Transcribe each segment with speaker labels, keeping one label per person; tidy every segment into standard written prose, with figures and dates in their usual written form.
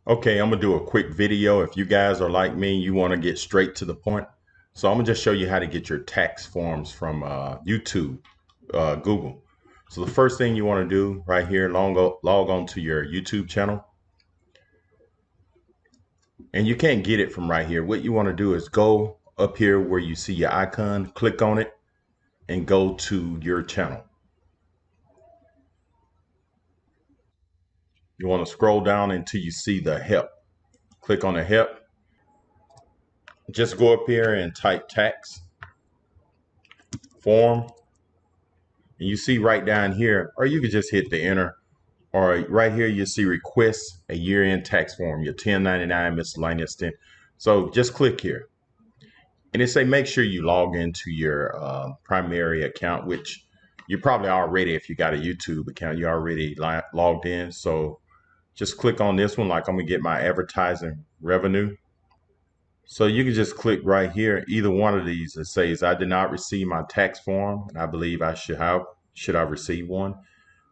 Speaker 1: Okay, I'm gonna do a quick video. If you guys are like me, you want to get straight to the point. So I'm gonna just show you how to get your tax forms from YouTube, Google. So the first thing you want to do right here, log on to your YouTube channel. And you can't get it from right here. What you want to do is go up here where you see your icon, click on it, and go to your channel. You want to scroll down until you see the help. Click on the help. Just go up here and type tax form. And you see right down here, or you could just hit the enter. Or right here, you see request a year-end tax form, your 1099 miscellaneous 10. So just click here. And it say make sure you log into your primary account, which you probably already, if you got a YouTube account, you already logged in. So just click on this one, like I'm gonna get my advertising revenue. So you can just click right here, either one of these. It says I did not receive my tax form, and I believe I should have. Should I receive one?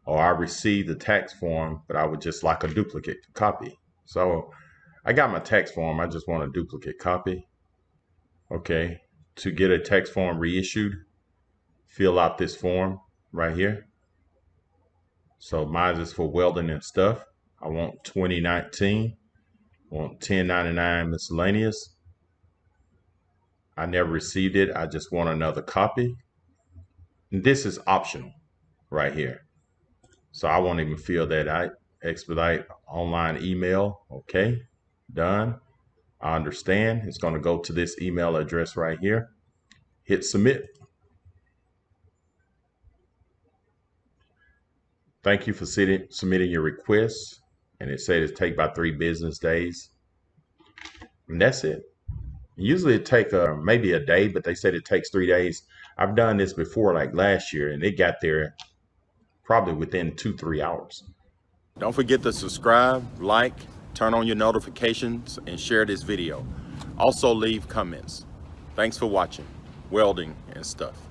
Speaker 1: Or I received the tax form, but I would just like a duplicate copy. So I got my tax form. I just want a duplicate copy. Okay. To get a tax form reissued, fill out this form right here. So mine is for welding and stuff. I want 2019. I want 1099 miscellaneous. I never received it. I just want another copy. And this is optional right here. So I won't even fill that out. Expedite online email. Okay, done. I understand. It's going to go to this email address right here. Hit submit. Thank you for submitting your request. And it said it take about 3 business days. And that's it. Usually it take maybe a day, but they said it takes 3 days. I've done this before, like last year, and it got there probably within 2-3 hours. Don't forget to subscribe, like, turn on your notifications, and share this video. Also leave comments. Thanks for watching welding and stuff.